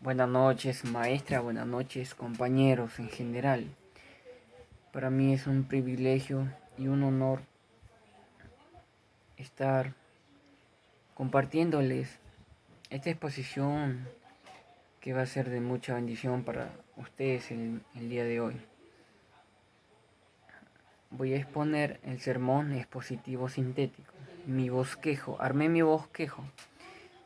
Buenas noches, maestra, buenas noches, compañeros en general. Para mí es un privilegio y un honor estar compartiéndoles esta exposición que va a ser de mucha bendición para ustedes el día de hoy. Voy a exponer el sermón expositivo sintético, mi bosquejo, armé mi bosquejo.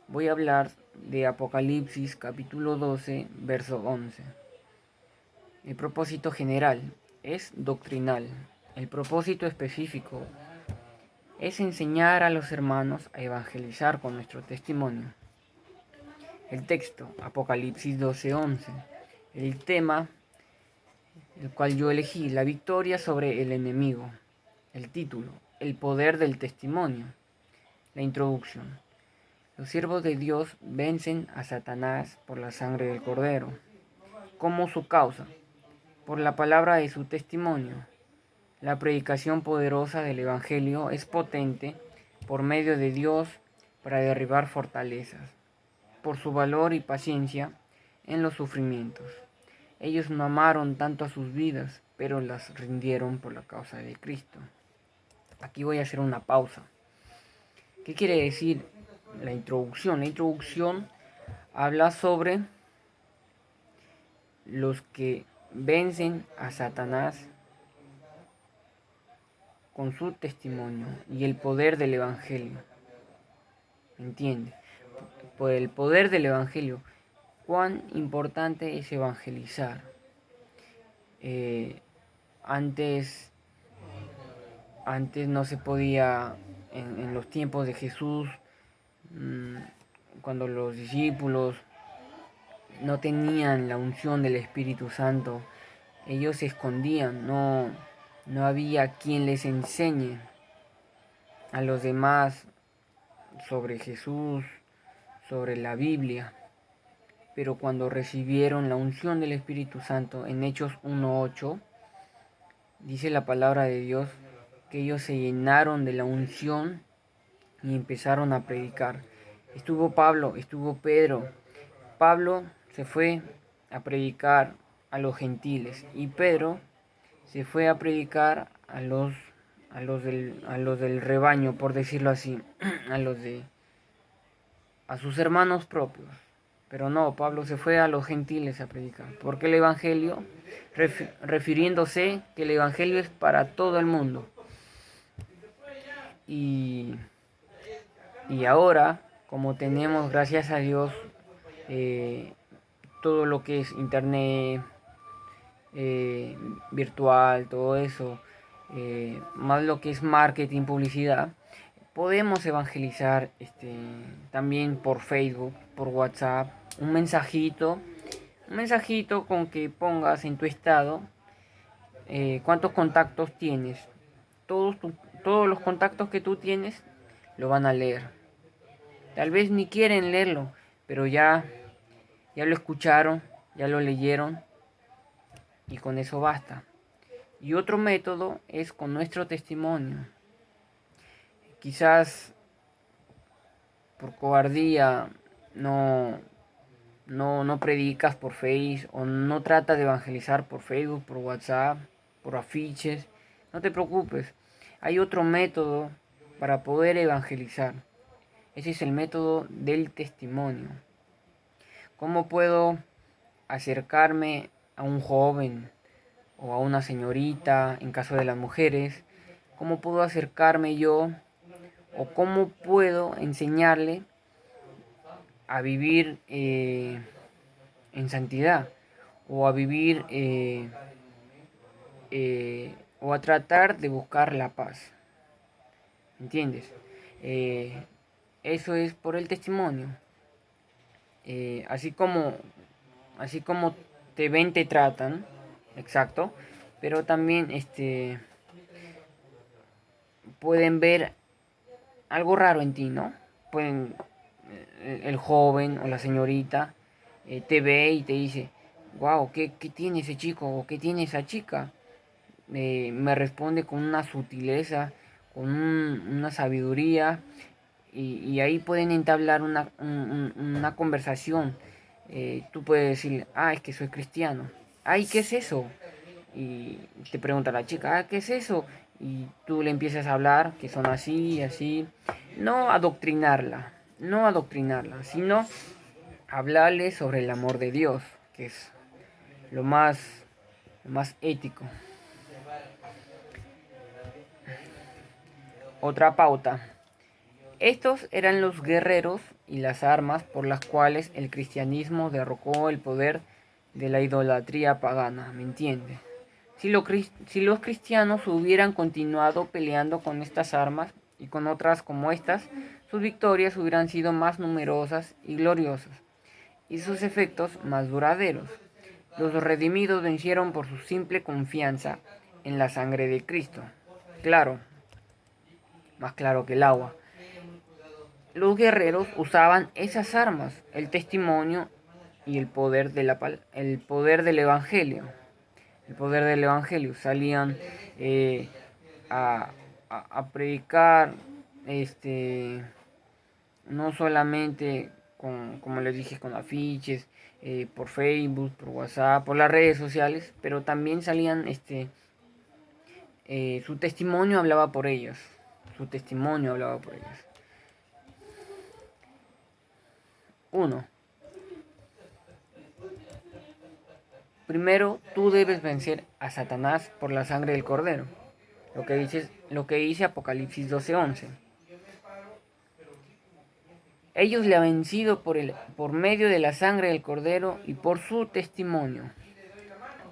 Voy a hablar de Apocalipsis capítulo 12, verso 11. El propósito general es doctrinal. El propósito específico es enseñar a los hermanos a evangelizar con nuestro testimonio. El texto, Apocalipsis 12:11. El tema, el cual yo elegí, la victoria sobre el enemigo. El título, el poder del testimonio. La introducción. Los siervos de Dios vencen a Satanás por la sangre del Cordero. ¿Cómo su causa? Por la palabra de su testimonio. La predicación poderosa del Evangelio es potente por medio de Dios para derribar fortalezas, por su valor y paciencia en los sufrimientos. Ellos no amaron tanto a sus vidas, pero las rindieron por la causa de Cristo. Aquí voy a hacer una pausa. ¿Qué quiere decir la introducción? La introducción habla sobre los que vencen a Satanás con su testimonio y el poder del Evangelio. ¿Entiende? Por el poder del Evangelio. Cuán importante es evangelizar. Eh, antes, antes no se podía, en los tiempos de Jesús, cuando los discípulos no tenían la unción del Espíritu Santo, ellos se escondían, no había quien les enseñe a los demás sobre Jesús, sobre la Biblia. Pero cuando recibieron la unción del Espíritu Santo, en Hechos 1:8, dice la palabra de Dios que ellos se llenaron de la unción y empezaron a predicar. Estuvo Pablo, estuvo Pedro. Pablo se fue a predicar a los gentiles y Pedro se fue a predicar a los del rebaño, por decirlo así, a sus hermanos propios. Pero no, Pablo se fue a los gentiles a predicar. Porque el Evangelio, refiriéndose que el Evangelio es para todo el mundo. Y, y ahora, como tenemos, gracias a Dios, eh, todo lo que es internet, virtual, todo eso, más lo que es marketing, publicidad, podemos evangelizar también por Facebook, por WhatsApp, un mensajito con que pongas en tu estado cuántos contactos tienes. Todos, todos los contactos que tú tienes lo van a leer. Tal vez ni quieren leerlo, pero ya lo escucharon, ya lo leyeron y con eso basta. Y otro método es con nuestro testimonio. Quizás por cobardía no predicas por Facebook o no tratas de evangelizar por Facebook, por WhatsApp, por afiches. No te preocupes. Hay otro método para poder evangelizar. Ese es el método del testimonio. ¿Cómo puedo acercarme a un joven o a una señorita, en caso de las mujeres? ¿Cómo puedo acercarme yo o cómo puedo enseñarle a vivir en santidad o a vivir o a tratar de buscar la paz? ¿Entiendes? Eh, Eso es por el testimonio. Así como te ven, te tratan, exacto, pero también pueden ver algo raro en ti, ¿no? Pueden, el joven o la señorita te ve y te dice, wow, ¿qué tiene ese chico o qué tiene esa chica? Me responde con una sutileza, con una sabiduría y ahí pueden entablar una conversación. Tú puedes decir, es que soy cristiano. Ay, ¿qué es eso? Y te pregunta la chica, ¿qué es eso? Y tú le empiezas a hablar que son así, así. No adoctrinarla, no adoctrinarla, sino hablarle sobre el amor de Dios, que es lo más ético. Otra pauta. Estos eran los guerreros y las armas por las cuales el cristianismo derrocó el poder de la idolatría pagana, ¿me entiendes? Si los cristianos hubieran continuado peleando con estas armas y con otras como estas, sus victorias hubieran sido más numerosas y gloriosas, y sus efectos más duraderos. Los redimidos vencieron por su simple confianza en la sangre de Cristo. Claro, más claro que el agua. Los guerreros usaban esas armas, el testimonio y el poder, el poder del Evangelio. El poder del Evangelio. Salían eh, a, a predicar, no solamente como les dije, con afiches, por Facebook, por WhatsApp, por las redes sociales, pero también salían, su testimonio hablaba por ellos. Su testimonio hablaba por ellos. 1. Primero, tú debes vencer a Satanás por la sangre del Cordero. Lo que dice Apocalipsis 12:11. Ellos le han vencido por medio de la sangre del Cordero y por su testimonio.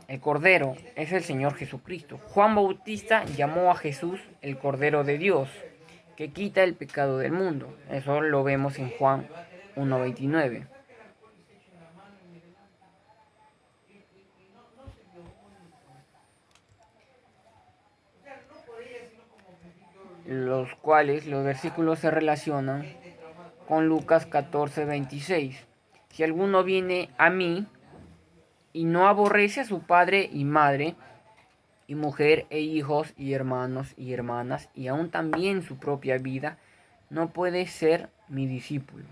El Cordero es el Señor Jesucristo. Juan Bautista llamó a Jesús el Cordero de Dios, que quita el pecado del mundo. Eso lo vemos en Juan 1:29. Los versículos se relacionan con Lucas 14:26. Si alguno viene a mí y no aborrece a su padre y madre, y mujer e hijos y hermanos y hermanas, y aún también su propia vida, no puede ser mi discípulo.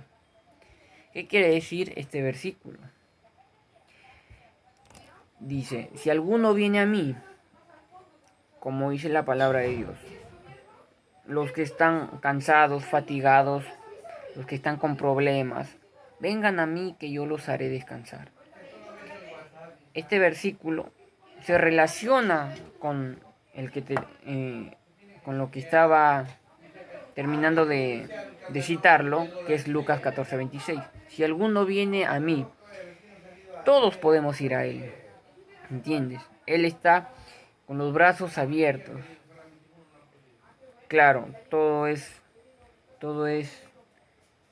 ¿Qué quiere decir este versículo? Dice, si alguno viene a mí, como dice la palabra de Dios, los que están cansados, fatigados, los que están con problemas, vengan a mí que yo los haré descansar. Este versículo se relaciona con con lo que estaba terminando de citarlo, que es Lucas 14:26. Si alguno viene a mí, todos podemos ir a él, ¿entiendes? Él está con los brazos abiertos. Claro, todo es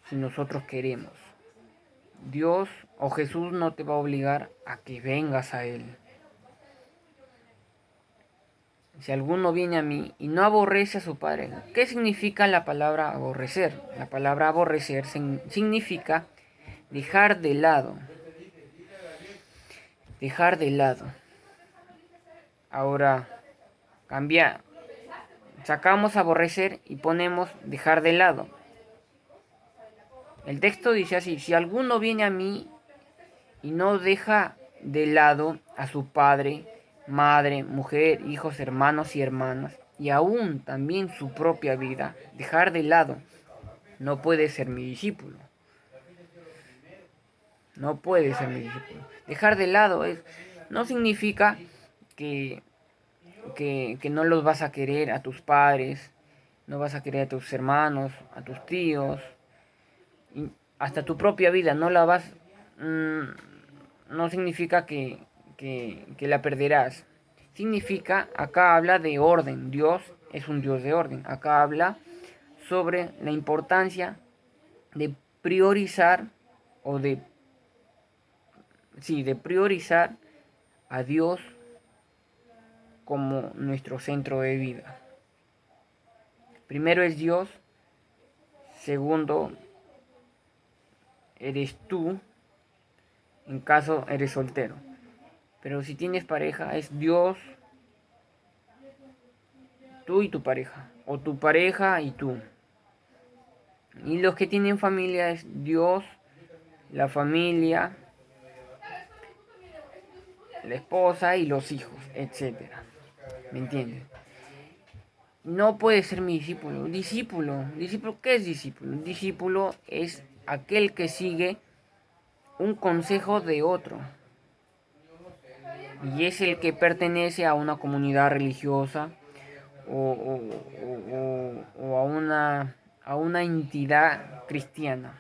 si nosotros queremos. Dios o Jesús no te va a obligar a que vengas a Él. Si alguno viene a mí y no aborrece a su padre, ¿qué significa la palabra aborrecer? La palabra aborrecer significa dejar de lado. Dejar de lado. Ahora, cambia. Sacamos aborrecer y ponemos dejar de lado. El texto dice así, si alguno viene a mí y no deja de lado a su padre, madre, mujer, hijos, hermanos y hermanas, y aún también su propia vida, dejar de lado, no puede ser mi discípulo. No puede ser mi discípulo. Dejar de lado no significa que, que no los vas a querer a tus padres, no vas a querer a tus hermanos, a tus tíos, y hasta tu propia vida, no la vas... no significa que la perderás. Significa, acá habla de orden. Dios es un Dios de orden. Acá habla sobre la importancia de priorizar o de priorizar a Dios como nuestro centro de vida. Primero es Dios, segundo eres tú, en caso eres soltero. Pero si tienes pareja, es Dios, tú y tu pareja, o tu pareja y tú. Y los que tienen familia es Dios, la familia la esposa y los hijos, etcétera. ¿Me entiendes? No puede ser mi discípulo. Discípulo, ¿qué es discípulo? Un discípulo es aquel que sigue un consejo de otro. Y es el que pertenece a una comunidad religiosa o a una entidad cristiana.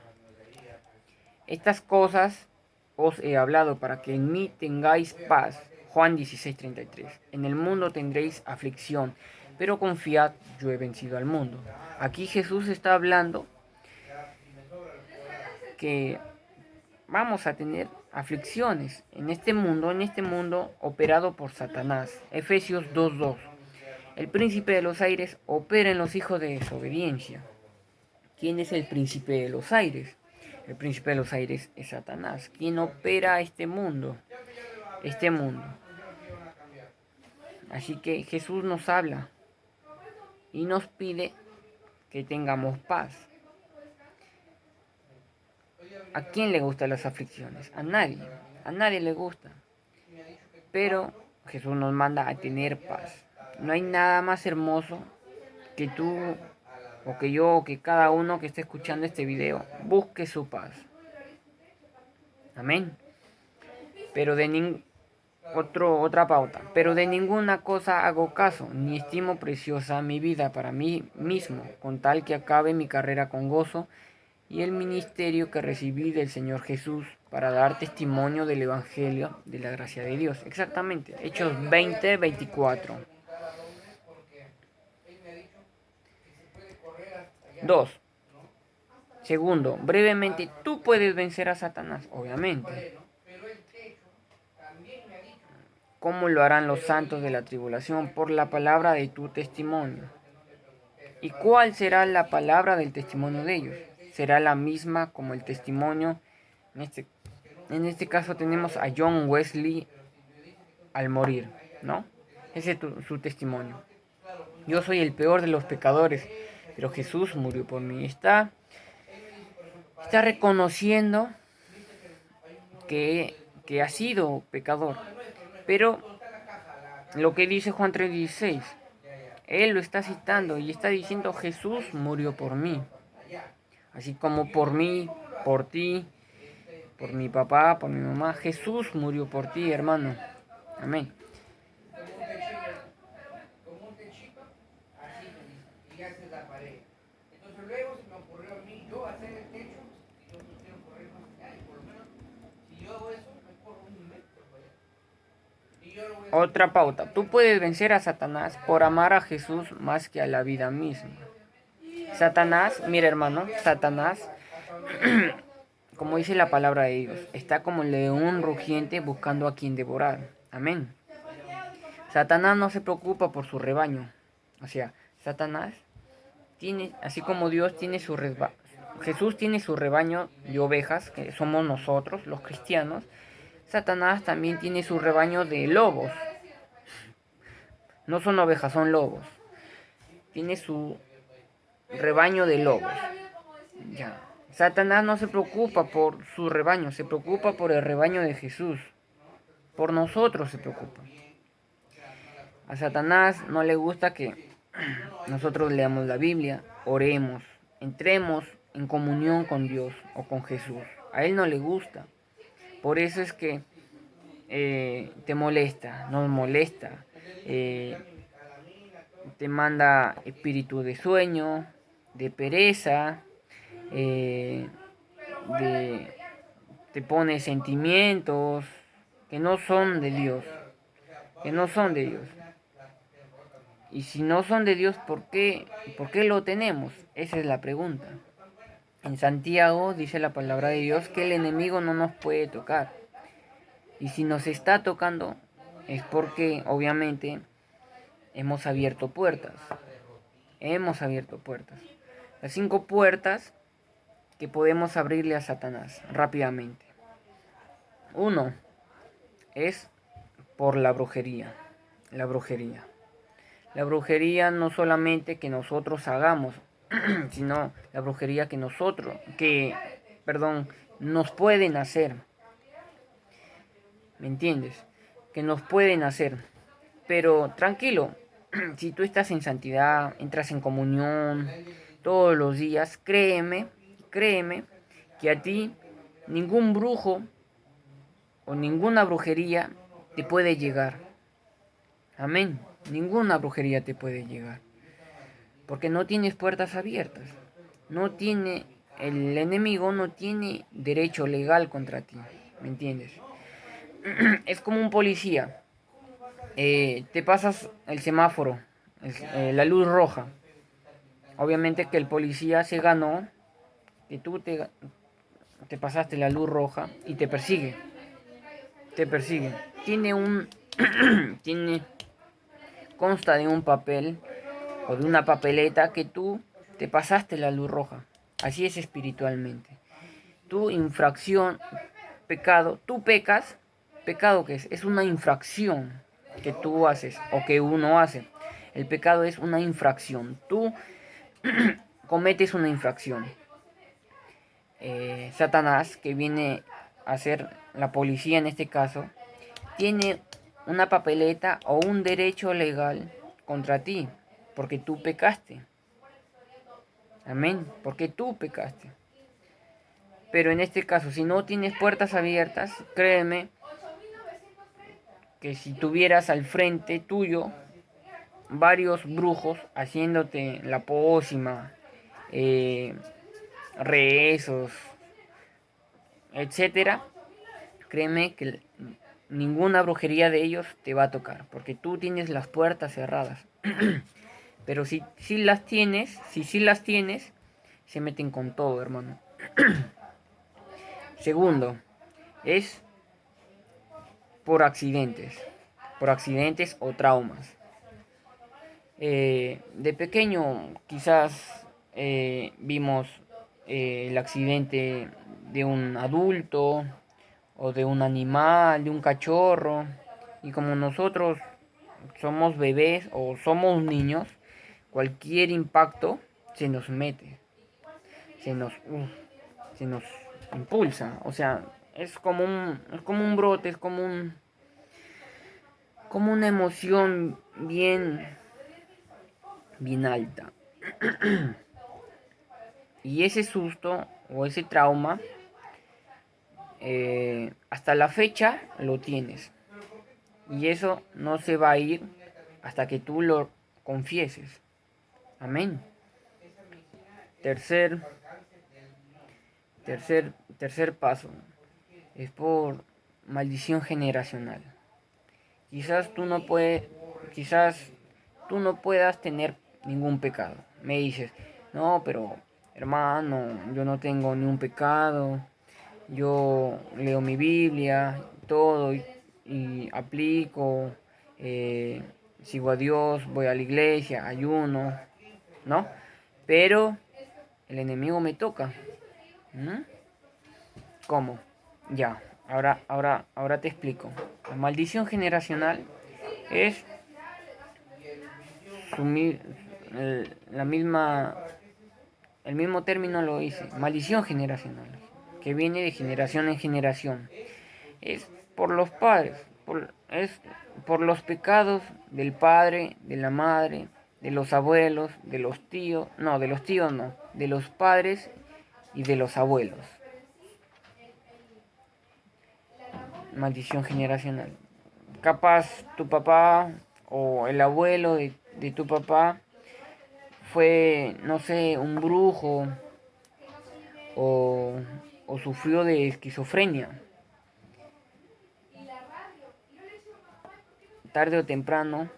Estas cosas os he hablado para que en mí tengáis paz. Juan 16:33. En el mundo tendréis aflicción, pero confiad, yo he vencido al mundo. Aquí Jesús está hablando que vamos a tener aflicciones en este mundo operado por Satanás. Efesios 2:2. El príncipe de los aires opera en los hijos de desobediencia. ¿Quién es el príncipe de los aires? El príncipe de los aires es Satanás. ¿Quién opera este mundo? Este mundo. Así que Jesús nos habla y nos pide que tengamos paz. ¿A quién le gustan las aflicciones? A nadie. A nadie le gusta. Pero Jesús nos manda a tener paz. No hay nada más hermoso que tú o que yo o que cada uno que esté escuchando este video busque su paz. Amén. Pero otra pauta. Pero de ninguna cosa hago caso, ni estimo preciosa mi vida para mí mismo, con tal que acabe mi carrera con gozo y el ministerio que recibí del Señor Jesús para dar testimonio del Evangelio de la gracia de Dios. Exactamente. Hechos 20:24. 2. Segundo, brevemente, tú puedes vencer a Satanás, obviamente. ¿Cómo lo harán los santos de la tribulación? Por la palabra de tu testimonio. ¿Y cuál será la palabra del testimonio de ellos? Será la misma como el testimonio. En este caso tenemos a John Wesley al morir, ¿no? Ese es su testimonio. Yo soy el peor de los pecadores, pero Jesús murió por mí. Está reconociendo que ha sido pecador. Pero lo que dice Juan 3:16, él lo está citando y está diciendo Jesús murió por mí. Así como por mí, por ti, por mi papá, por mi mamá, Jesús murió por ti, hermano. Amén. Otra pauta. Tú puedes vencer a Satanás por amar a Jesús más que a la vida misma. Satanás, mira hermano, Satanás, como dice la palabra de Dios, está como el león rugiente buscando a quien devorar. Amén. Satanás no se preocupa por su rebaño. O sea, Satanás tiene, así como Dios tiene su rebaño, Jesús tiene su rebaño de ovejas, que somos nosotros, los cristianos. Satanás también tiene su rebaño de lobos. No son ovejas, son lobos. Tiene su rebaño de lobos. Ya. Satanás no se preocupa por su rebaño, se preocupa por el rebaño de Jesús. Por nosotros se preocupa. A Satanás no le gusta que nosotros leamos la Biblia, oremos, entremos en comunión con Dios o con Jesús. A él no le gusta. Por eso es que te molesta, nos molesta. Te manda espíritu de sueño, de pereza, te pone sentimientos que no son de Dios, que no son de Dios. Y si no son de Dios, ¿por qué lo tenemos? Esa es la pregunta. En Santiago dice la palabra de Dios que el enemigo no nos puede tocar. Y si nos está tocando es porque obviamente hemos abierto puertas. Hemos abierto puertas. Las 5 puertas que podemos abrirle a Satanás rápidamente. 1 es por la brujería. La brujería. La brujería no solamente que nosotros hagamos, sino la brujería que nos pueden hacer. ¿Me entiendes? que nos pueden hacer. Pero tranquilo, si tú estás en santidad, entras en comunión todos los días, créeme que a ti ningún brujo o ninguna brujería te puede llegar. Amén. Ninguna brujería te puede llegar. Porque no tienes puertas abiertas. El enemigo no tiene derecho legal contra ti. ¿Me entiendes? Es como un policía. Te pasas el semáforo, la luz roja. Obviamente que el policía se ganó, que tú te pasaste la luz roja y te persigue. Te persigue. Tiene un... tiene... Consta de un papel o de una papeleta que tú te pasaste la luz roja. Así es espiritualmente. Tu infracción, pecado, tú pecas. ¿Pecado qué es? Es una infracción que tú haces o que uno hace. El pecado es una infracción. Tú cometes una infracción. Satanás, que viene a ser la policía en este caso, tiene una papeleta o un derecho legal contra ti, porque tú pecaste. Amén, porque tú pecaste. Pero en este caso, si no tienes puertas abiertas, créeme que si tuvieras al frente tuyo varios brujos haciéndote la pócima, rezos, etcétera, créeme que ninguna brujería de ellos te va a tocar, porque tú tienes las puertas cerradas. Pero si las tienes, si las tienes, se meten con todo, hermano. Segundo, es por accidentes o traumas. De pequeño quizás vimos el accidente de un adulto o de un animal, de un cachorro, y como nosotros somos bebés o somos niños, cualquier impacto se nos mete, se nos, se nos impulsa, o sea, es como un brote, es como una emoción bien alta. Y ese susto o ese trauma, hasta la fecha lo tienes. Y eso no se va a ir hasta que tú lo confieses. Amén. Tercer, tercer paso es por maldición generacional. Quizás quizás tú no puedas tener ningún pecado. Me dices, no, pero hermano, yo no tengo ni un pecado. Yo leo mi Biblia, todo, y aplico, eh, sigo a Dios, voy a la iglesia, ayuno, ¿no? Pero el enemigo me toca. ¿Mm? ¿Cómo? Ya, ahora te explico. La maldición generacional es sumir la misma, el mismo término lo dice, maldición generacional, que viene de generación en generación. Es por los padres, es por los pecados del padre, de la madre, de los abuelos, de los tíos, no, de los tíos no, de los padres y de los abuelos. Maldición generacional. Capaz tu papá o el abuelo de tu papá fue, no sé, un brujo o, o sufrió de esquizofrenia. Tarde o temprano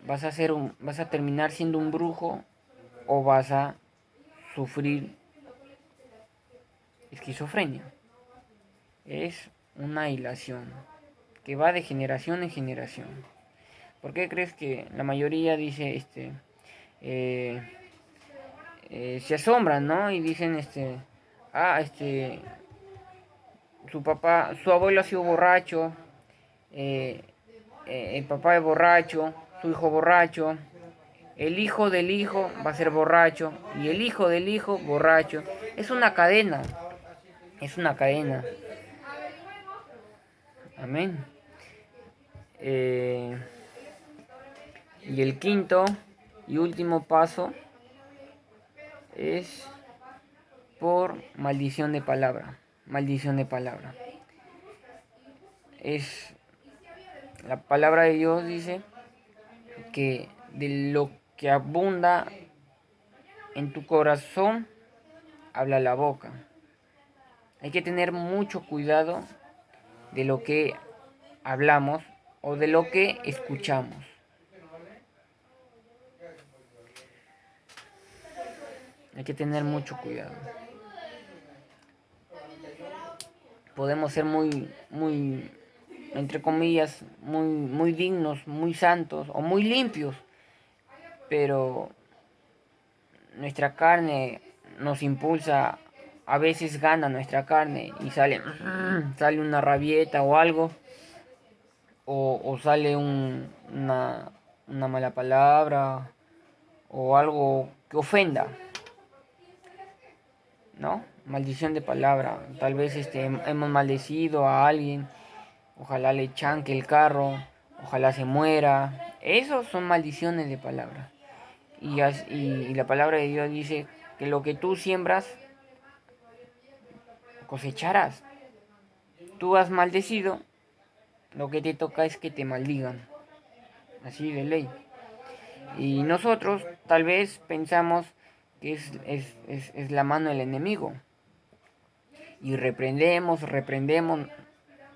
vas a terminar siendo un brujo o vas a sufrir esquizofrenia. Es una hilación que va de generación en generación. ¿Por qué crees que la mayoría dice eh, se asombran, ¿no? Y dicen su abuelo ha sido borracho, eh, el papá es borracho, su hijo borracho, el hijo del hijo va a ser borracho y el hijo del hijo borracho. Es una cadena, es una cadena. Amén. Eh, y el quinto y último paso es por maldición de palabra. Maldición de palabra. Es la palabra de Dios dice que de lo que abunda en tu corazón habla la boca. Hay que tener mucho cuidado de lo que hablamos o de lo que escuchamos. Hay que tener mucho cuidado. Podemos ser muy, entre comillas, muy dignos, muy santos o muy limpios, pero nuestra carne nos impulsa, a veces gana nuestra carne y sale una rabieta o algo, o sale una mala palabra o algo que ofenda, ¿no? Maldición de palabra. Tal vez hemos maldecido a alguien, ojalá le chanque el carro, ojalá se muera. Esos son maldiciones de palabra. Y la palabra de Dios dice que lo que tú siembras, cosecharás. Tú has maldecido, lo que te toca es que te maldigan. Así de ley. Y nosotros tal vez pensamos que es la mano del enemigo. Y reprendemos,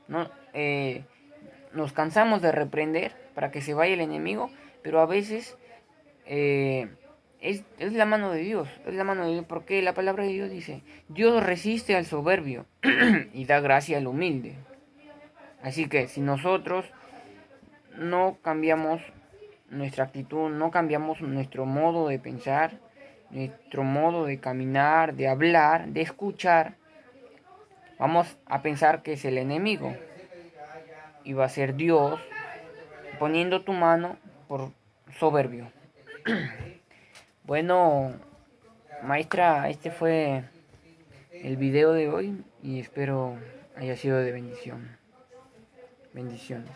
¿no? Nos cansamos de reprender para que se vaya el enemigo, pero a veces es la mano de Dios, es la mano de Dios, porque la palabra de Dios dice, Dios resiste al soberbio y da gracia al humilde. Así que si nosotros no cambiamos nuestra actitud, no cambiamos nuestro modo de pensar, nuestro modo de caminar, de hablar, de escuchar, vamos a pensar que es el enemigo y va a ser Dios poniendo tu mano por soberbio. Bueno, maestra, este fue el video de hoy y espero haya sido de bendición. Bendiciones.